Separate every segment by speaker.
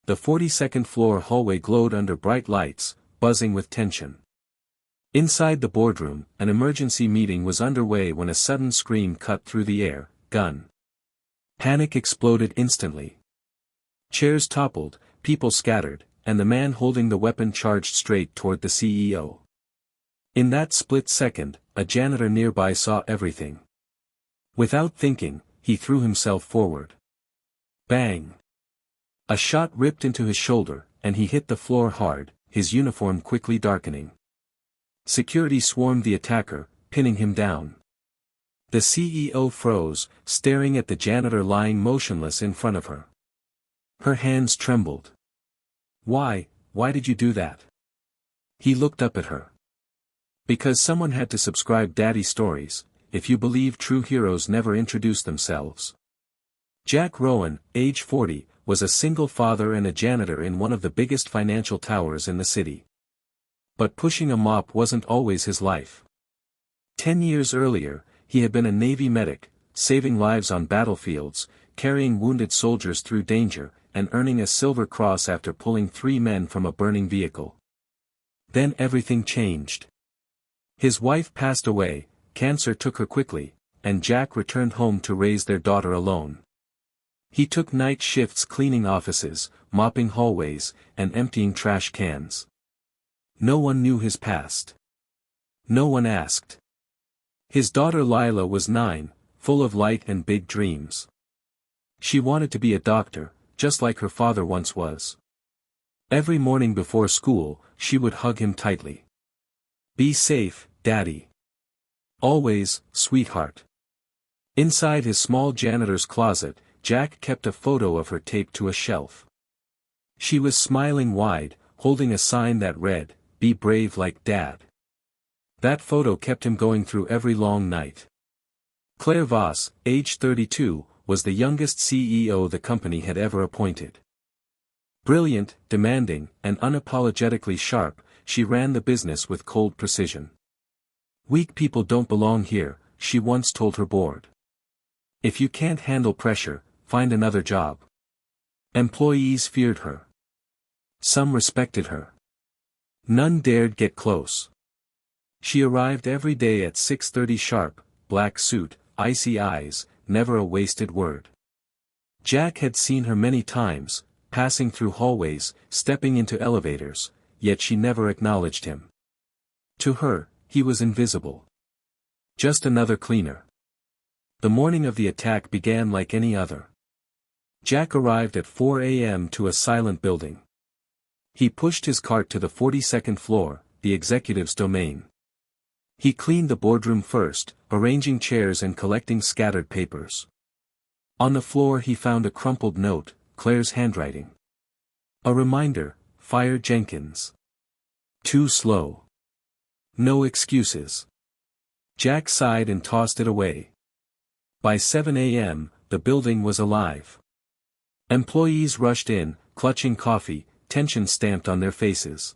Speaker 1: The 42nd floor hallway glowed under bright lights, buzzing with tension. Inside the boardroom, an emergency meeting was underway when a sudden scream cut through the air. Gun. Panic exploded instantly. Chairs toppled, people scattered, and the man holding the weapon charged straight toward the CEO. In that split second, a janitor nearby saw everything. Without thinking, he threw himself forward. Bang! A shot ripped into his shoulder, and he hit the floor hard, his uniform quickly darkening. Security swarmed the attacker, pinning him down. The CEO froze, staring at the janitor lying motionless in front of her. Her hands trembled. Why did you do that? He looked up at her. Because someone had to subscribe daddy stories, if you believe true heroes never introduce themselves. Jack Rowan, age 40, was a single father and a janitor in one of the biggest financial towers in the city. But pushing a mop wasn't always his life. 10 years earlier, he had been a Navy medic, saving lives on battlefields, carrying wounded soldiers through danger, and earning a Silver Cross after pulling 3 men from a burning vehicle. Then everything changed. His wife passed away, cancer took her quickly, and Jack returned home to raise their daughter alone. He took night shifts cleaning offices, mopping hallways, and emptying trash cans. No one knew his past. No one asked. His daughter Lila was 9, full of light and big dreams. She wanted to be a doctor, just like her father once was. Every morning before school, she would hug him tightly. "Be safe, Daddy. Always, sweetheart." Inside his small janitor's closet, Jack kept a photo of her taped to a shelf. She was smiling wide, holding a sign that read, "Be brave like Dad." That photo kept him going through every long night. Claire Voss, age 32, was the youngest CEO the company had ever appointed. Brilliant, demanding, and unapologetically sharp, she ran the business with cold precision. "Weak people don't belong here," she once told her board. "If you can't handle pressure, find another job." Employees feared her. Some respected her. None dared get close. She arrived every day at 6:30 sharp, black suit, icy eyes, never a wasted word. Jack had seen her many times, passing through hallways, stepping into elevators, yet she never acknowledged him. To her, he was invisible. Just another cleaner. The morning of the attack began like any other. Jack arrived at 4 a.m. to a silent building. He pushed his cart to the 42nd floor, the executive's domain. He cleaned the boardroom first, arranging chairs and collecting scattered papers. On the floor he found a crumpled note, Claire's handwriting. A reminder, "Fire Jenkins. Too slow. No excuses." Jack sighed and tossed it away. By 7 a.m., the building was alive. Employees rushed in, clutching coffee, tension stamped on their faces.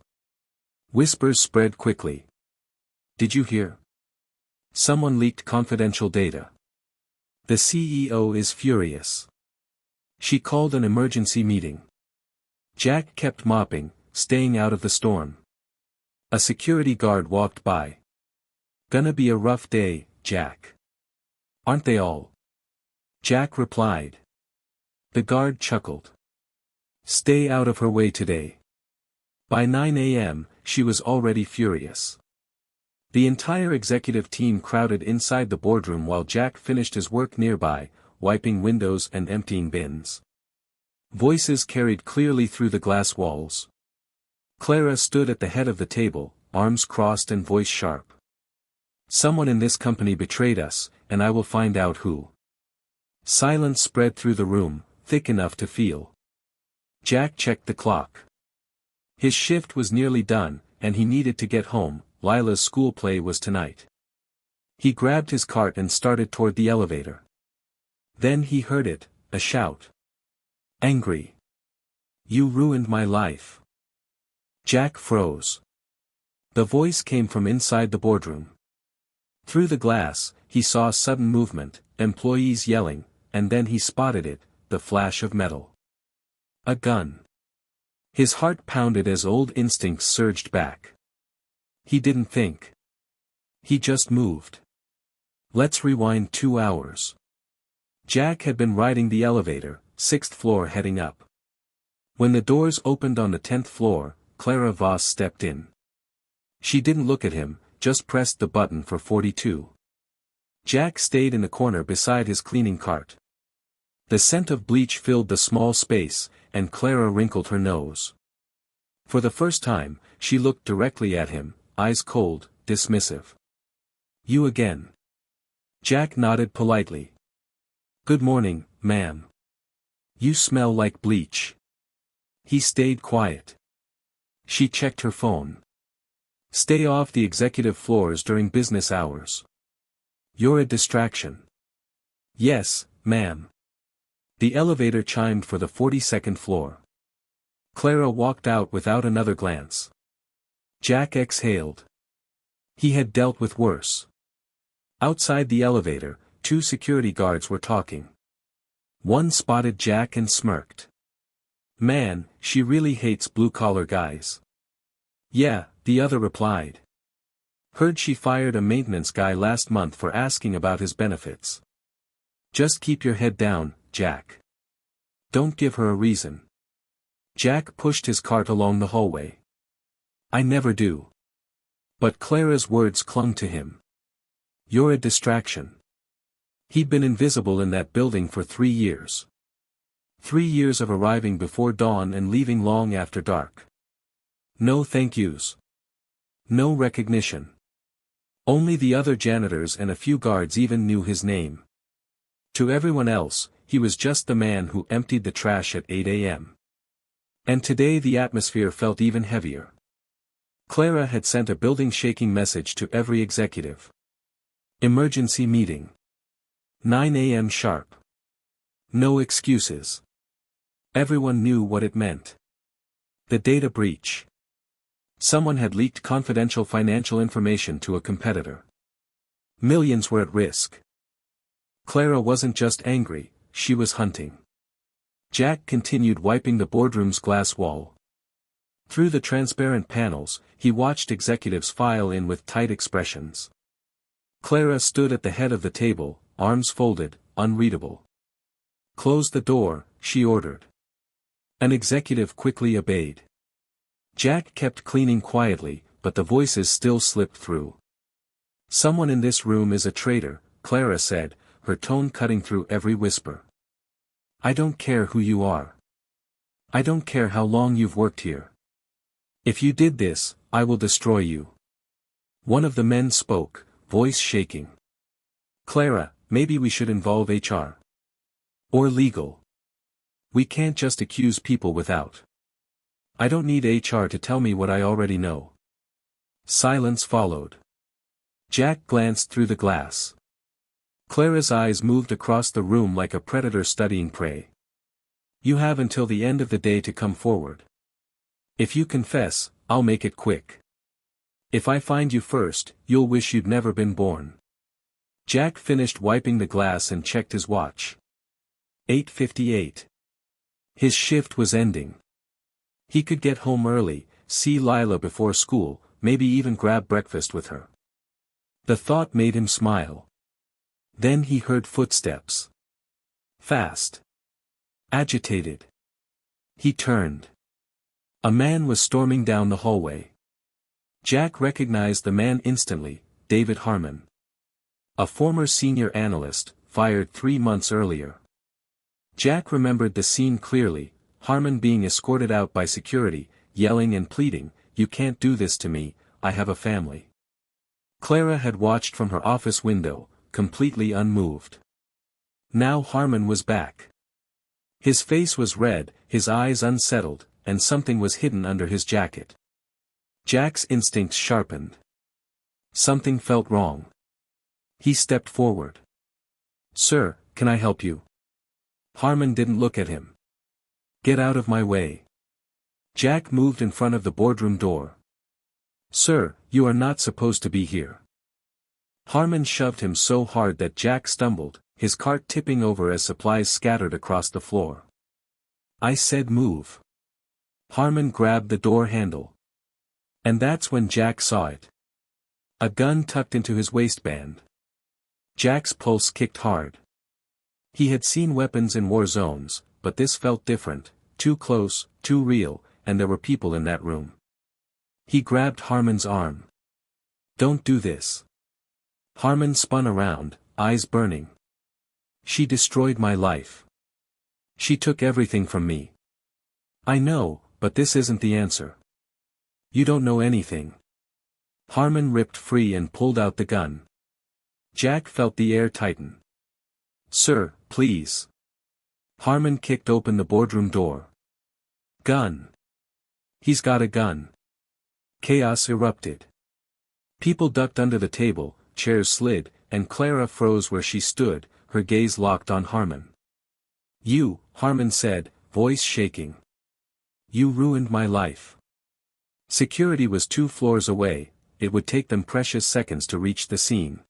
Speaker 1: Whispers spread quickly. "Did you hear? Someone leaked confidential data. The CEO is furious." She called an emergency meeting. Jack kept mopping, staying out of the storm. A security guard walked by. "Gonna be a rough day, Jack." "Aren't they all?" Jack replied. The guard chuckled. "Stay out of her way today." By 9 a.m., she was already furious. The entire executive team crowded inside the boardroom while Jack finished his work nearby, wiping windows and emptying bins. Voices carried clearly through the glass walls. Clara stood at the head of the table, arms crossed and voice sharp. "Someone in this company betrayed us, and I will find out who." Silence spread through the room, thick enough to feel. Jack checked the clock. His shift was nearly done, and he needed to get home. Lila's school play was tonight. He grabbed his cart and started toward the elevator. Then he heard it, a shout. "Angry. You ruined my life." Jack froze. The voice came from inside the boardroom. Through the glass, he saw sudden movement, employees yelling, and then he spotted it, the flash of metal. A gun. His heart pounded as old instincts surged back. He didn't think. He just moved. Let's rewind 2 hours. Jack had been riding the elevator, 6th floor heading up. When the doors opened on the 10th floor, Clara Voss stepped in. She didn't look at him, just pressed the button for 42. Jack stayed in the corner beside his cleaning cart. The scent of bleach filled the small space, and Clara wrinkled her nose. For the first time, she looked directly at him, eyes cold, dismissive. You again. Jack nodded politely. Good morning, ma'am. You smell like bleach. He stayed quiet. She checked her phone. Stay off the executive floors during business hours. You're a distraction. Yes, ma'am. The elevator chimed for the 42nd floor. Clara walked out without another glance. Jack exhaled. He had dealt with worse. Outside the elevator, 2 security guards were talking. One spotted Jack and smirked. Man, she really hates blue-collar guys. Yeah, the other replied. Heard she fired a maintenance guy last month for asking about his benefits. Just keep your head down, Jack. Don't give her a reason. Jack pushed his cart along the hallway. I never do. But Clara's words clung to him. You're a distraction. He'd been invisible in that building for 3 years. 3 years of arriving before dawn and leaving long after dark. No thank yous. No recognition. Only the other janitors and a few guards even knew his name. To everyone else, he was just the man who emptied the trash at 8 a.m. And today the atmosphere felt even heavier. Clara had sent a building-shaking message to every executive. Emergency meeting. 9 a.m. sharp. No excuses. Everyone knew what it meant. The data breach. Someone had leaked confidential financial information to a competitor. Millions were at risk. Clara wasn't just angry, she was hunting. Jack continued wiping the boardroom's glass wall. Through the transparent panels, he watched executives file in with tight expressions. Clara stood at the head of the table, arms folded, unreadable. Close the door, she ordered. An executive quickly obeyed. Jack kept cleaning quietly, but the voices still slipped through. Someone in this room is a traitor, Clara said, her tone cutting through every whisper. I don't care who you are. I don't care how long you've worked here. If you did this, I will destroy you. One of the men spoke, voice shaking. Clara, maybe we should involve HR. Or legal. We can't just accuse people without. I don't need HR to tell me what I already know. Silence followed. Jack glanced through the glass. Clara's eyes moved across the room like a predator studying prey. You have until the end of the day to come forward. If you confess, I'll make it quick. If I find you first, you'll wish you'd never been born. Jack finished wiping the glass and checked his watch. 8:58. His shift was ending. He could get home early, see Lila before school, maybe even grab breakfast with her. The thought made him smile. Then he heard footsteps. Fast. Agitated. He turned. A man was storming down the hallway. Jack recognized the man instantly, David Harmon. A former senior analyst, fired 3 months earlier. Jack remembered the scene clearly, Harmon being escorted out by security, yelling and pleading, "You can't do this to me, I have a family." Clara had watched from her office window, completely unmoved. Now Harmon was back. His face was red, his eyes unsettled, and something was hidden under his jacket. Jack's instincts sharpened. Something felt wrong. He stepped forward. "Sir, can I help you?" Harmon didn't look at him. "Get out of my way." Jack moved in front of the boardroom door. "Sir, you are not supposed to be here." Harmon shoved him so hard that Jack stumbled, his cart tipping over as supplies scattered across the floor. "I said move." Harmon grabbed the door handle. And that's when Jack saw it. A gun tucked into his waistband. Jack's pulse kicked hard. He had seen weapons in war zones, but this felt different, too close, too real, and there were people in that room. He grabbed Harmon's arm. "Don't do this." Harmon spun around, eyes burning. "She destroyed my life. She took everything from me." "I know, but this isn't the answer." "You don't know anything." Harmon ripped free and pulled out the gun. Jack felt the air tighten. "Sir, please." Harmon kicked open the boardroom door. "Gun. He's got a gun." Chaos erupted. People ducked under the table, chairs slid, and Clara froze where she stood, her gaze locked on Harmon. "You," Harmon said, voice shaking. "You ruined my life." Security was 2 floors away, it would take them precious seconds to reach the scene.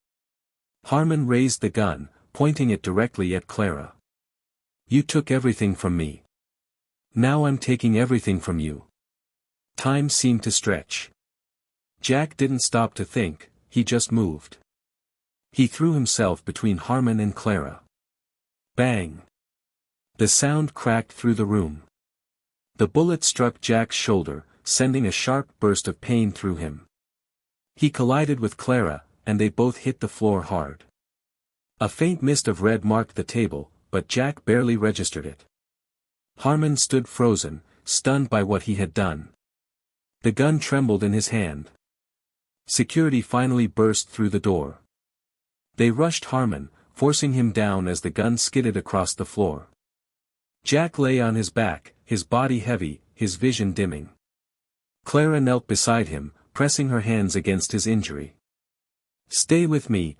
Speaker 1: Harmon raised the gun, pointing it directly at Clara. "You took everything from me. Now I'm taking everything from you." Time seemed to stretch. Jack didn't stop to think, he just moved. He threw himself between Harmon and Clara. Bang! The sound cracked through the room. The bullet struck Jack's shoulder, sending a sharp burst of pain through him. He collided with Clara, and they both hit the floor hard. A faint mist of red marked the table, but Jack barely registered it. Harmon stood frozen, stunned by what he had done. The gun trembled in his hand. Security finally burst through the door. They rushed Harmon, forcing him down as the gun skidded across the floor. Jack lay on his back, his body heavy, his vision dimming. Clara knelt beside him, pressing her hands against his injury. Stay with me,"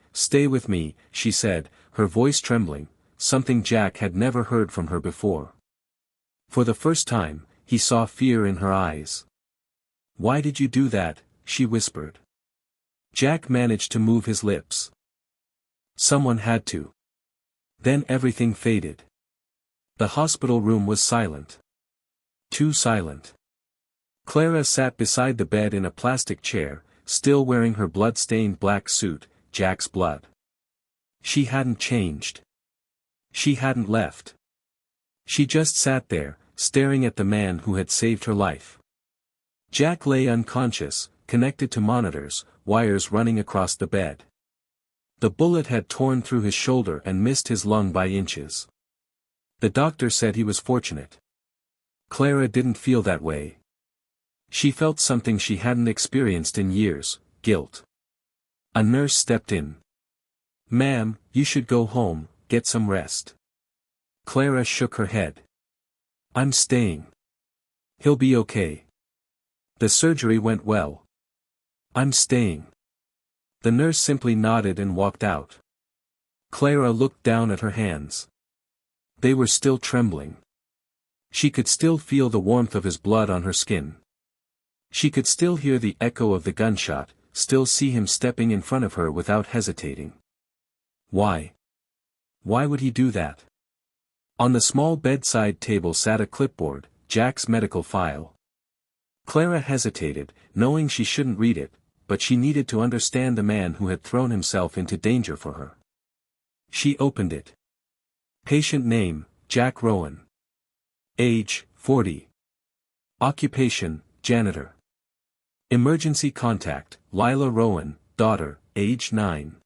Speaker 1: she said, her voice trembling, something Jack had never heard from her before. For the first time, he saw fear in her eyes. "Why did you do that?" she whispered. Jack managed to move his lips. "Someone had to." Then everything faded. The hospital room was silent. Too silent. Clara sat beside the bed in a plastic chair, still wearing her blood-stained black suit, Jack's blood. She hadn't changed. She hadn't left. She just sat there, staring at the man who had saved her life. Jack lay unconscious, connected to monitors, wires running across the bed. The bullet had torn through his shoulder and missed his lung by inches. The doctor said he was fortunate. Clara didn't feel that way. She felt something she hadn't experienced in years, guilt. A nurse stepped in. "Ma'am, you should go home, get some rest." Clara shook her head. "I'm staying. He'll be okay. The surgery went well. I'm staying." The nurse simply nodded and walked out. Clara looked down at her hands. They were still trembling. She could still feel the warmth of his blood on her skin. She could still hear the echo of the gunshot, still see him stepping in front of her without hesitating. Why? Why would he do that? On the small bedside table sat a clipboard, Jack's medical file. Clara hesitated, knowing she shouldn't read it, but she needed to understand the man who had thrown himself into danger for her. She opened it. Patient name, Jack Rowan. Age, 40. Occupation, janitor. Emergency contact, Lila Rowan, daughter, age 9.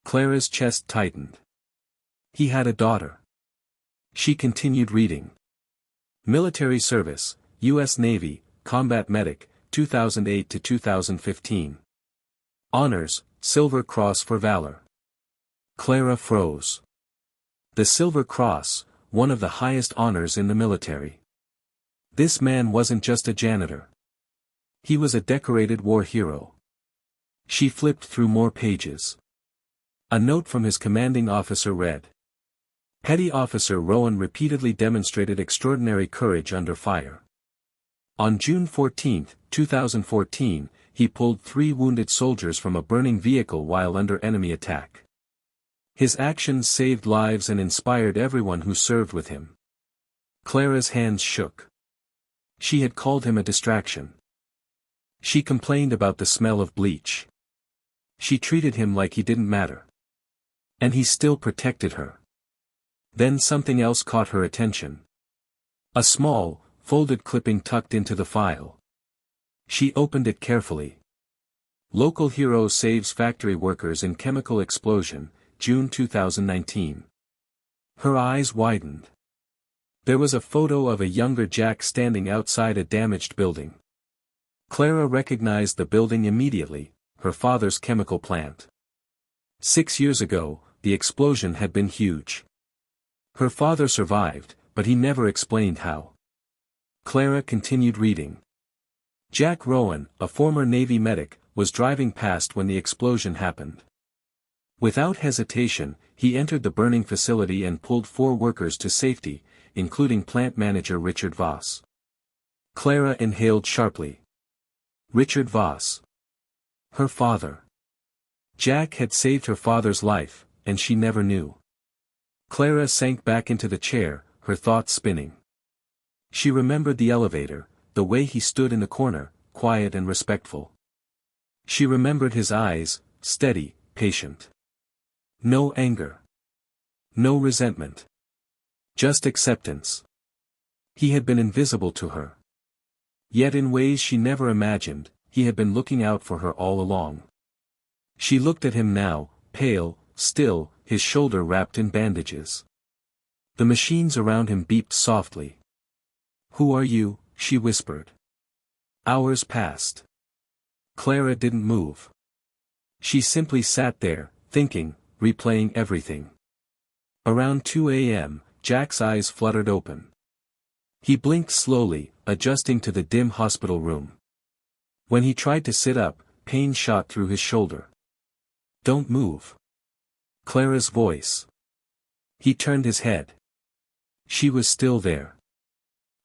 Speaker 1: Clara's chest tightened. He had a daughter. She continued reading. Military service, U.S. Navy, combat medic, 2008 to 2015. Honors, Silver Cross for Valor. Clara froze. The Silver Cross, one of the highest honors in the military. This man wasn't just a janitor. He was a decorated war hero. She flipped through more pages. A note from his commanding officer read. Petty Officer Rowan repeatedly demonstrated extraordinary courage under fire. On June 14, 2014, he pulled 3 wounded soldiers from a burning vehicle while under enemy attack. His actions saved lives and inspired everyone who served with him. Clara's hands shook. She had called him a distraction. She complained about the smell of bleach. She treated him like he didn't matter. And he still protected her. Then something else caught her attention. A small, folded clipping tucked into the file. She opened it carefully. Local hero saves factory workers in chemical explosion, June 2019. Her eyes widened. There was a photo of a younger Jack standing outside a damaged building. Clara recognized the building immediately, her father's chemical plant. 6 years ago, the explosion had been huge. Her father survived, but he never explained how. Clara continued reading. Jack Rowan, a former Navy medic, was driving past when the explosion happened. Without hesitation, he entered the burning facility and pulled 4 workers to safety, including plant manager Richard Voss. Clara inhaled sharply. Richard Voss. Her father. Jack had saved her father's life, and she never knew. Clara sank back into the chair, her thoughts spinning. She remembered the elevator, the way he stood in the corner, quiet and respectful. She remembered his eyes, steady, patient. No anger. No resentment. Just acceptance. He had been invisible to her. Yet in ways she never imagined, he had been looking out for her all along. She looked at him now, pale, still, his shoulder wrapped in bandages. The machines around him beeped softly. "Who are you?" she whispered. Hours passed. Clara didn't move. She simply sat there, thinking, replaying everything. Around 2 a.m., Jack's eyes fluttered open. He blinked slowly, adjusting to the dim hospital room. When he tried to sit up, pain shot through his shoulder. "Don't move." Clara's voice. He turned his head. She was still there.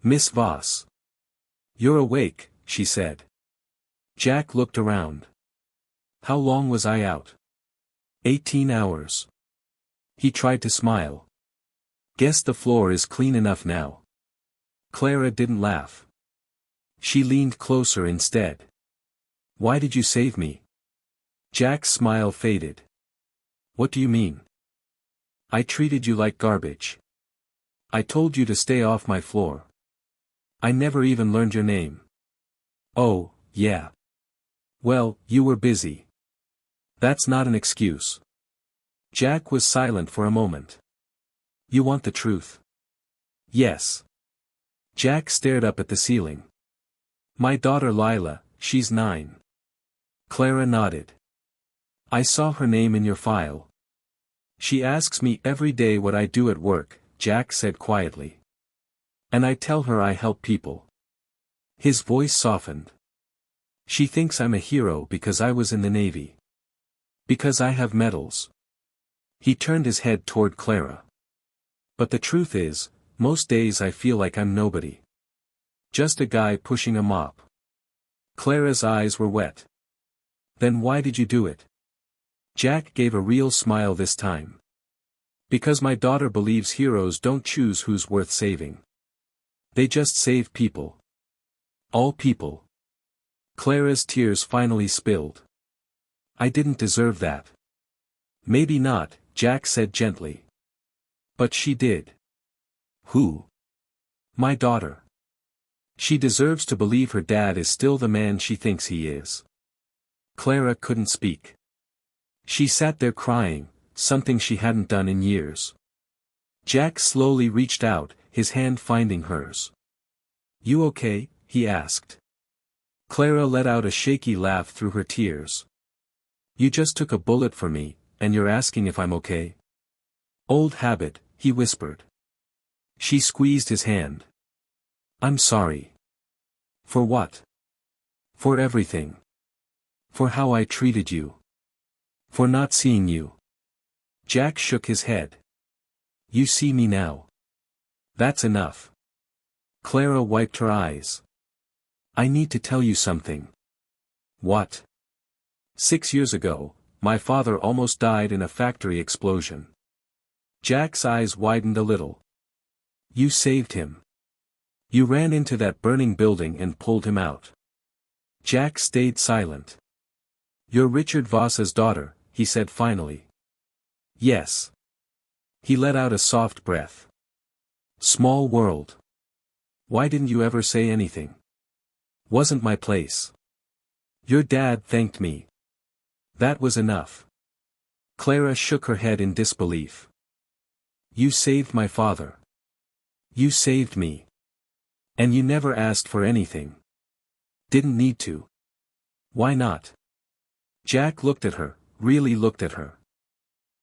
Speaker 1: "Miss Voss." "You're awake," she said. Jack looked around. "How long was I out?" 18 hours. He tried to smile. "Guess the floor is clean enough now." Clara didn't laugh. She leaned closer instead. "Why did you save me?" Jack's smile faded. "What do you mean?" "I treated you like garbage. I told you to stay off my floor. I never even learned your name." "Oh, yeah. Well, you were busy." "That's not an excuse." Jack was silent for a moment. "You want the truth?" "Yes." Jack stared up at the ceiling. "My daughter Lila, she's 9. Clara nodded. "I saw her name in your file. She asks me every day what I do at work," Jack said quietly. "And I tell her I help people." His voice softened. "She thinks I'm a hero because I was in the Navy. Because I have medals." He turned his head toward Clara. "But the truth is, most days I feel like I'm nobody. Just a guy pushing a mop." Clara's eyes were wet. "Then why did you do it?" Jack gave a real smile this time. "Because my daughter believes heroes don't choose who's worth saving. They just save people. All people." Clara's tears finally spilled. "I didn't deserve that." "Maybe not," Jack said gently. "But she did." "Who?" "My daughter. She deserves to believe her dad is still the man she thinks he is." Clara couldn't speak. She sat there crying, something she hadn't done in years. Jack slowly reached out, his hand finding hers. "You okay?" he asked. Clara let out a shaky laugh through her tears. "You just took a bullet for me, and you're asking if I'm okay?" "Old habit," he whispered. She squeezed his hand. "I'm sorry." "For what?" "For everything. For how I treated you. For not seeing you." Jack shook his head. "You see me now. That's enough." Clara wiped her eyes. "I need to tell you something." "What?" 6 years ago, my father almost died in a factory explosion." Jack's eyes widened a little. "You saved him." You ran into that burning building and pulled him out. Jack stayed silent. You're Richard Voss's daughter, he said finally. Yes. He let out a soft breath. Small world. Why didn't you ever say anything? Wasn't my place. Your dad thanked me. That was enough. Clara shook her head in disbelief. You saved my father. You saved me. And you never asked for anything. Didn't need to. Why not? Jack looked at her, really looked at her.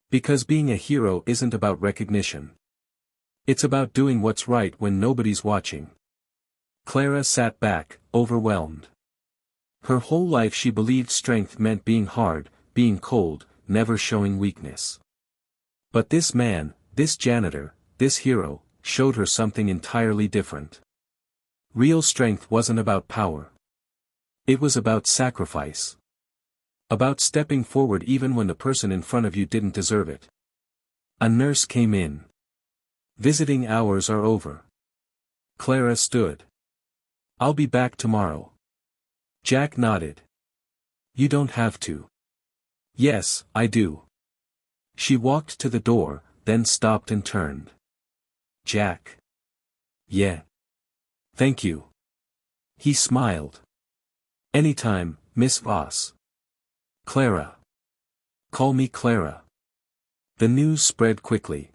Speaker 1: Because being a hero isn't about recognition. It's about doing what's right when nobody's watching. Clara sat back, overwhelmed. Her whole life she believed strength meant being hard, being cold, never showing weakness. But this man, this janitor, this hero, showed her something entirely different. Real strength wasn't about power. It was about sacrifice. About stepping forward even when the person in front of you didn't deserve it. A nurse came in. Visiting hours are over. Clara stood. I'll be back tomorrow. Jack nodded. You don't have to. Yes, I do. She walked to the door, then stopped and turned. Jack. Yeah. Thank you. He smiled. Anytime, Miss Voss. Clara. Call me Clara. The news spread quickly.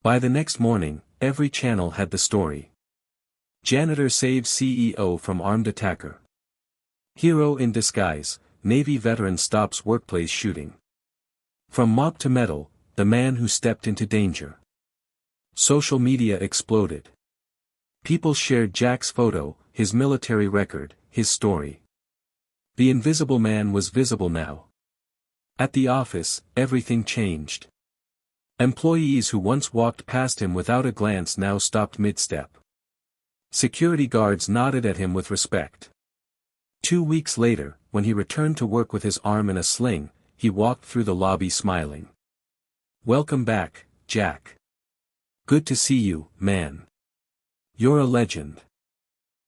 Speaker 1: By the next morning, every channel had the story. Janitor saves CEO from armed attacker. Hero in disguise, Navy veteran stops workplace shooting. From mop to metal, the man who stepped into danger. Social media exploded. People shared Jack's photo, his military record, his story. The invisible man was visible now. At the office, everything changed. Employees who once walked past him without a glance now stopped mid-step. Security guards nodded at him with respect. 2 weeks later, when he returned to work with his arm in a sling, he walked through the lobby smiling. Welcome back, Jack. Good to see you, man. You're a legend.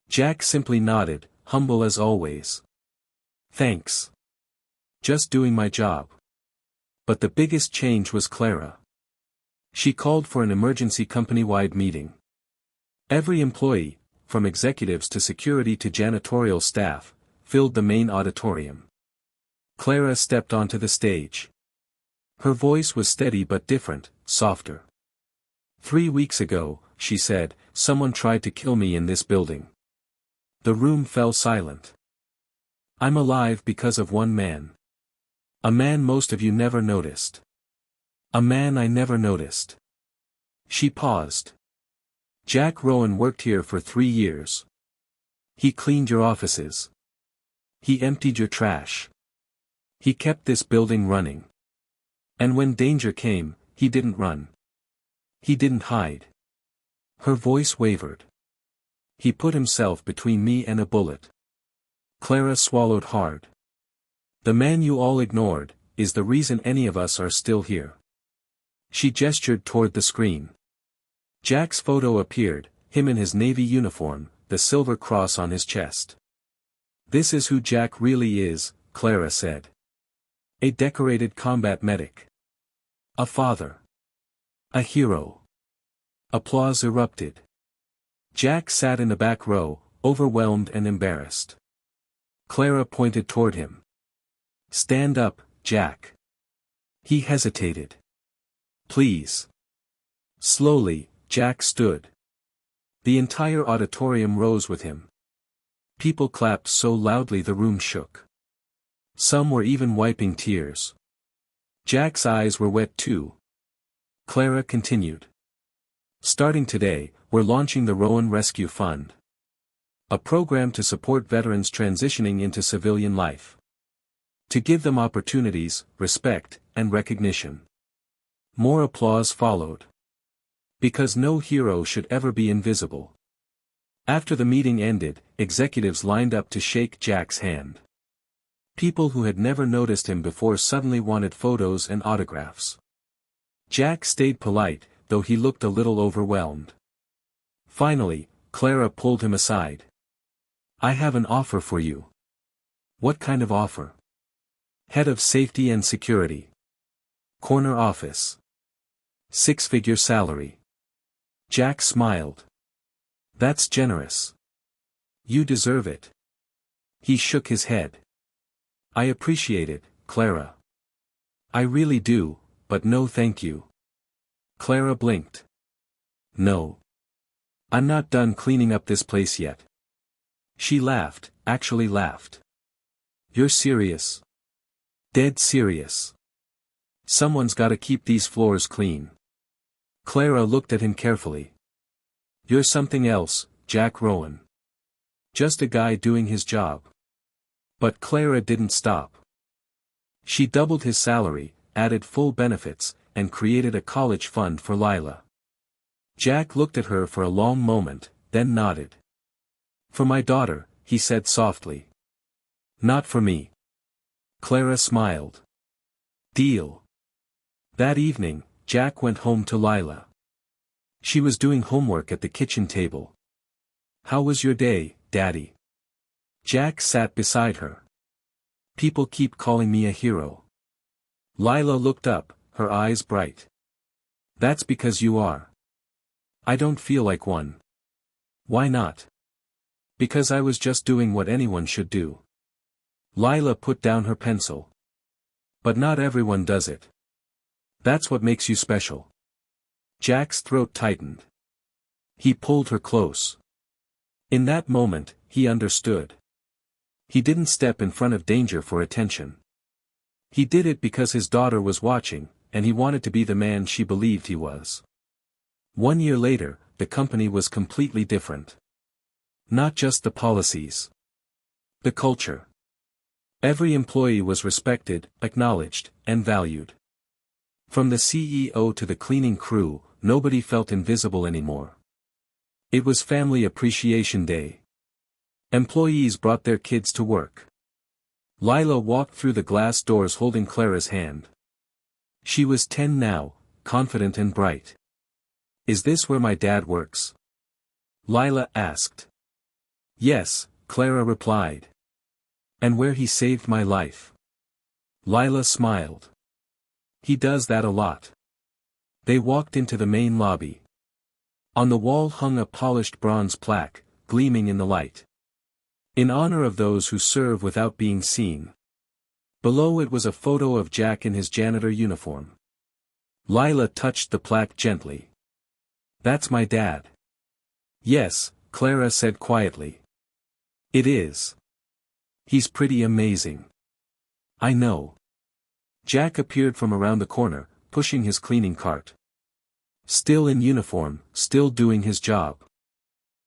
Speaker 1: Jack simply nodded, humble as always. Thanks. Just doing my job. But the biggest change was Clara. She called for an emergency company-wide meeting. Every employee, from executives to security to janitorial staff, filled the main auditorium. Clara stepped onto the stage. Her voice was steady but different, softer. 3 weeks ago, she said, someone tried to kill me in this building. The room fell silent. I'm alive because of one man. A man most of you never noticed. A man I never noticed. She paused. Jack Rowan worked here for 3 years. He cleaned your offices. He emptied your trash. He kept this building running. And when danger came, he didn't run. He didn't hide. Her voice wavered. He put himself between me and a bullet. Clara swallowed hard. The man you all ignored, is the reason any of us are still here. She gestured toward the screen. Jack's photo appeared, him in his Navy uniform, the silver cross on his chest. This is who Jack really is, Clara said. A decorated combat medic. A father. A hero. Applause erupted. Jack sat in the back row, overwhelmed and embarrassed. Clara pointed toward him. Stand up, Jack. He hesitated. Please. Slowly, Jack stood. The entire auditorium rose with him. People clapped so loudly the room shook. Some were even wiping tears. Jack's eyes were wet too. Clara continued. Starting today, we're launching the Rowan Rescue Fund. A program to support veterans transitioning into civilian life. To give them opportunities, respect, and recognition. More applause followed. Because no hero should ever be invisible. After the meeting ended, executives lined up to shake Jack's hand. People who had never noticed him before suddenly wanted photos and autographs. Jack stayed polite, though he looked a little overwhelmed. Finally, Clara pulled him aside. I have an offer for you. What kind of offer? Head of Safety and Security. Corner office. 6-figure salary. Jack smiled. That's generous. You deserve it. He shook his head. I appreciate it, Clara. I really do, but no thank you. Clara blinked. No. I'm not done cleaning up this place yet. She laughed, actually laughed. You're serious? Dead serious. Someone's gotta keep these floors clean. Clara looked at him carefully. You're something else, Jack Rowan. Just a guy doing his job. But Clara didn't stop. She doubled his salary, added full benefits, and created a college fund for Lila. Jack looked at her for a long moment, then nodded. For my daughter, he said softly. Not for me. Clara smiled. Deal. That evening, Jack went home to Lila. She was doing homework at the kitchen table. How was your day, Daddy? Jack sat beside her. People keep calling me a hero. Lila looked up, her eyes bright. That's because you are. I don't feel like one. Why not? Because I was just doing what anyone should do. Lila put down her pencil. But not everyone does it. That's what makes you special. Jack's throat tightened. He pulled her close. In that moment, he understood. He didn't step in front of danger for attention. He did it because his daughter was watching, and he wanted to be the man she believed he was. 1 year later, the company was completely different. Not just the policies. The culture. Every employee was respected, acknowledged, and valued. From the CEO to the cleaning crew, nobody felt invisible anymore. It was Family Appreciation Day. Employees brought their kids to work. Lila walked through the glass doors holding Clara's hand. She was 10 now, confident and bright. Is this where my dad works? Lila asked. Yes, Clara replied. And where he saved my life. Lila smiled. He does that a lot. They walked into the main lobby. On the wall hung a polished bronze plaque, gleaming in the light. In honor of those who serve without being seen. Below it was a photo of Jack in his janitor uniform. Lila touched the plaque gently. That's my dad. Yes, Clara said quietly. It is. He's pretty amazing. I know. Jack appeared from around the corner, pushing his cleaning cart. Still in uniform, still doing his job.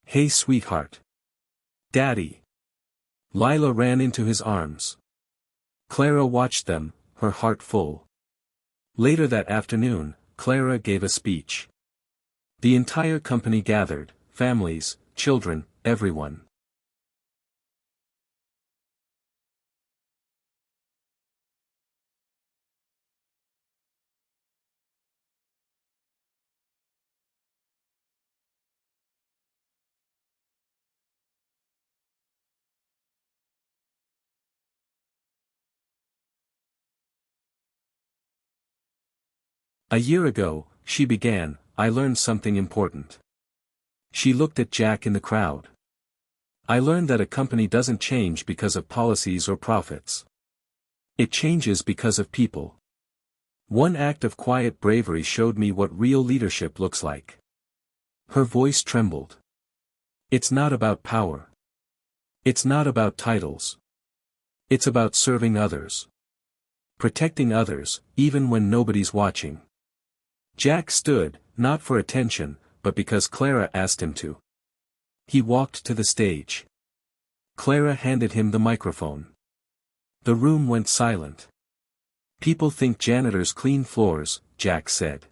Speaker 1: Hey sweetheart. Daddy. Lila ran into his arms. Clara watched them, her heart full. Later that afternoon, Clara gave a speech. The entire company gathered, families, children, everyone. A year ago, she began, I learned something important. She looked at Jack in the crowd. I learned that a company doesn't change because of policies or profits. It changes because of people. One act of quiet bravery showed me what real leadership looks like. Her voice trembled. It's not about power. It's not about titles. It's about serving others. Protecting others, even when nobody's watching. Jack stood, not for attention, but because Clara asked him to. He walked to the stage. Clara handed him the microphone. The room went silent. People think janitors clean floors, Jack said.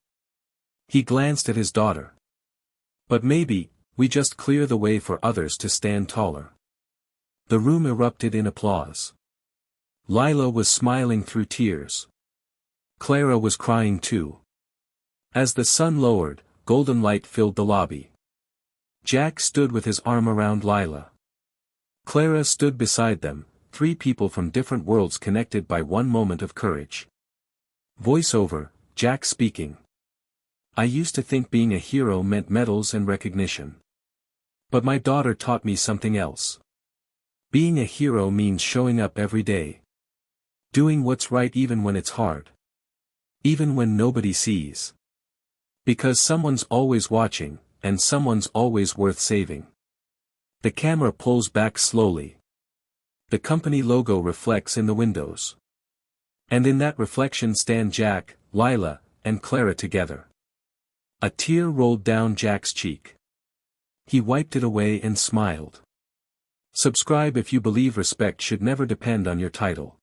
Speaker 1: He glanced at his daughter. But maybe, we just clear the way for others to stand taller. The room erupted in applause. Lila was smiling through tears. Clara was crying too. As the sun lowered, golden light filled the lobby. Jack stood with his arm around Lila. Clara stood beside them, three people from different worlds connected by one moment of courage. Voiceover, Jack speaking. I used to think being a hero meant medals and recognition. But my daughter taught me something else. Being a hero means showing up every day. Doing what's right even when it's hard. Even when nobody sees. Because someone's always watching, and someone's always worth saving. The camera pulls back slowly. The company logo reflects in the windows. And in that reflection stand Jack, Lila, and Clara together. A tear rolled down Jack's cheek. He wiped it away and smiled. Subscribe if you believe respect should never depend on your title.